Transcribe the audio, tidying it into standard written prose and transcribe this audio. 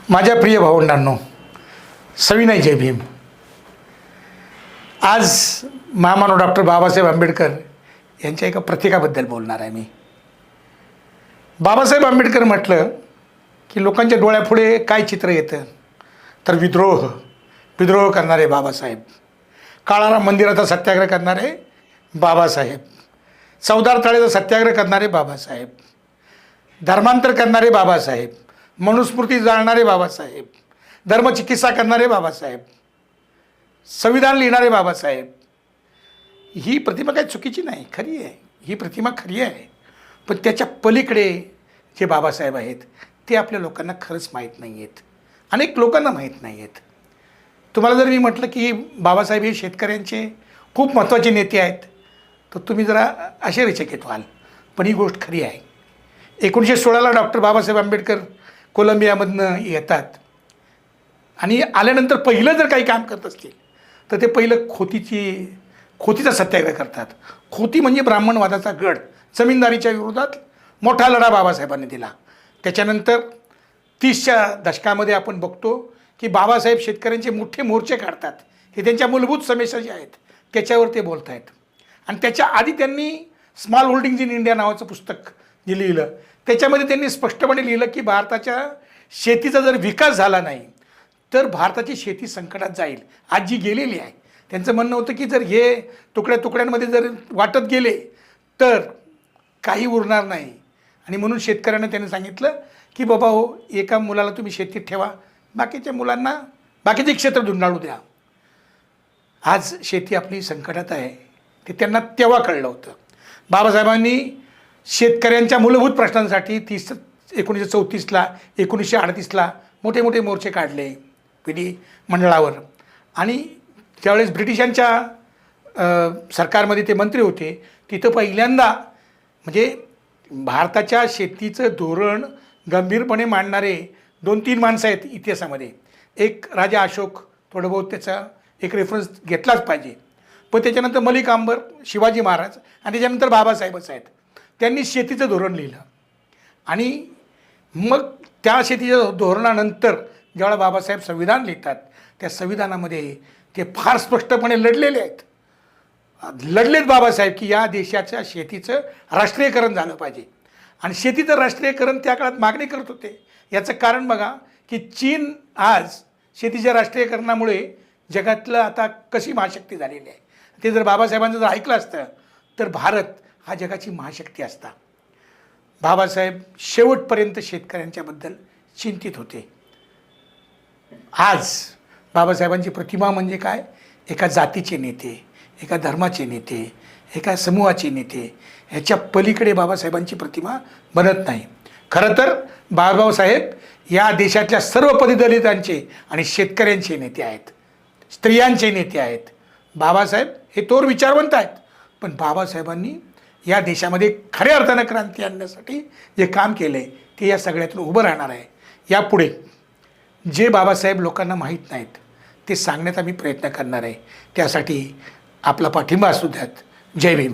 माझ्या प्रिय भावंडांनो, सविनय जय भीम। आज महामानव डॉक्टर बाबासाहेब आंबेडकर यांच्या एका प्रतीकाबद्दल बोलणार आहे मी। बाबासाहेब आंबेडकर म्हटलं की लोकांच्या डोळ्यापुढे काय चित्र येतं तर विद्रोह करणारे बाबासाहेब, काळाराम मंदिराचा सत्याग्रह करणारे बाबासाहेब, चौदार तळ्याचा सत्याग्रह करणारे बाबासाहेब, धर्मांतर करणारे बाबासाहेब, मनुस्मृती जाळणारे बाबासाहेब, धर्मचिकित्सा करणारे बाबासाहेब, संविधान लिहिणारे बाबासाहेब। ही प्रतिमा काही चुकीची नाही, खरी आहे, ही प्रतिमा खरी आहे। पण त्याच्या पलीकडे जे बाबासाहेब आहेत ते आपल्या लोकांना खरंच माहीत नाही आहेत, अनेक लोकांना माहीत नाही आहेत। तुम्हाला जर मी म्हटलं की बाबासाहेब हे शेतकऱ्यांचे खूप महत्त्वाचे नेते आहेत तर तुम्ही जरा आश्चर्यचकित व्हाल, पण ही गोष्ट खरी आहे। 1916ला डॉक्टर बाबासाहेब आंबेडकर कोलंबियामधनं येतात आणि आल्यानंतर पहिलं जर काही काम करत असतील तर ते पहिलं खोतीचा सत्याग्रह करतात। खोती म्हणजे ब्राह्मणवादाचा गड, जमीनदारीच्या विरोधात मोठा लढा बाबासाहेबांनी दिला। त्याच्यानंतर 30च्या दशकामध्ये आपण बघतो की बाबासाहेब शेतकऱ्यांचे मोठे मोर्चे काढतात, हे त्यांच्या मूलभूत समस्या ज्या आहेत त्याच्यावर ते बोलत आहेत। आणि त्याच्या आधी त्यांनी स्मॉल होल्डिंग्ज इन इंडिया नावाचं पुस्तक जे लिहिलं त्याच्यामध्ये त्यांनी स्पष्टपणे लिहिलं की भारताच्या शेतीचा जर विकास झाला नाही तर भारताची शेती संकटात जाईल, आज जी गेलेली आहे। त्यांचं म्हणणं होतं की जर हे तुकड्यांमध्ये जर वाटत गेले तर काही उरणार नाही। आणि म्हणून शेतकऱ्यांना त्यांनी सांगितलं की बाबा हो, एका मुलाला तुम्ही शेतीत ठेवा, बाकीच्या मुलांना बाकीचे क्षेत्र धुंडाळू द्या। आज शेती आपली संकटात आहे ते त्यांना तेव्हा कळलं होतं। बाबासाहेबांनी शेतकऱ्यांच्या मूलभूत प्रश्नांसाठी 1934ला 1938ला मोठे मोठे मोर्चे काढले विधिमंडळावर। आणि त्यावेळेस ब्रिटिशांच्या सरकारमध्ये ते मंत्री होते, तिथं पहिल्यांदा म्हणजे भारताच्या शेतीचं धोरण गंभीरपणे मांडणारे 2-3 माणसं आहेत इतिहासामध्ये। एक राजा अशोक, थोडं बहुत त्याचा एक रेफरन्स घेतलाच पाहिजे, पण त्याच्यानंतर मलिक अंबर, शिवाजी महाराज आणि त्याच्यानंतर बाबासाहेबच आहेत। त्यांनी शेतीचं धोरण लिहिलं आणि मग त्या शेतीच्या धोरणानंतर ज्यावेळेला बाबासाहेब संविधान लिहितात त्या संविधानामध्ये ते फार स्पष्टपणे लढलेत बाबासाहेब की या देशाच्या शेतीचं राष्ट्रीयकरण झालं पाहिजे। आणि शेतीचं राष्ट्रीयकरण त्या काळात मागणी करत होते। याचं कारण बघा की चीन आज शेतीच्या राष्ट्रीयकरणामुळे जगातलं आता कशी महाशक्ती झालेली आहे। ते जर बाबासाहेबांचं जर ऐकलं असतं तर भारत हा जगाची महाशक्ती असता। बाबासाहेब शेवटपर्यंत शेतकऱ्यांच्याबद्दल चिंतित होते। आज बाबासाहेबांची प्रतिमा म्हणजे काय, एका जातीचे नेते, एका धर्माचे नेते, एका समूहाचे नेते, ह्याच्या पलीकडे बाबासाहेबांची प्रतिमा बनत नाही। खरं तर बाबासाहेब या देशातल्या सर्व पददलितांचे आणि शेतकऱ्यांचे नेते आहेत, स्त्रियांचे नेते आहेत। बाबासाहेब हे थोर विचारवंत आहेत, पण बाबासाहेबांनी या देशामध्ये खऱ्या अर्थानं क्रांती आणण्यासाठी जे काम केलं आहे ते या सगळ्यातून उभं राहणार आहे। यापुढे जे बाबासाहेब लोकांना माहीत नाहीत ते सांगण्याचा मी प्रयत्न करणार आहे, त्यासाठी आपला पाठिंबा असू द्यात। जय भीम।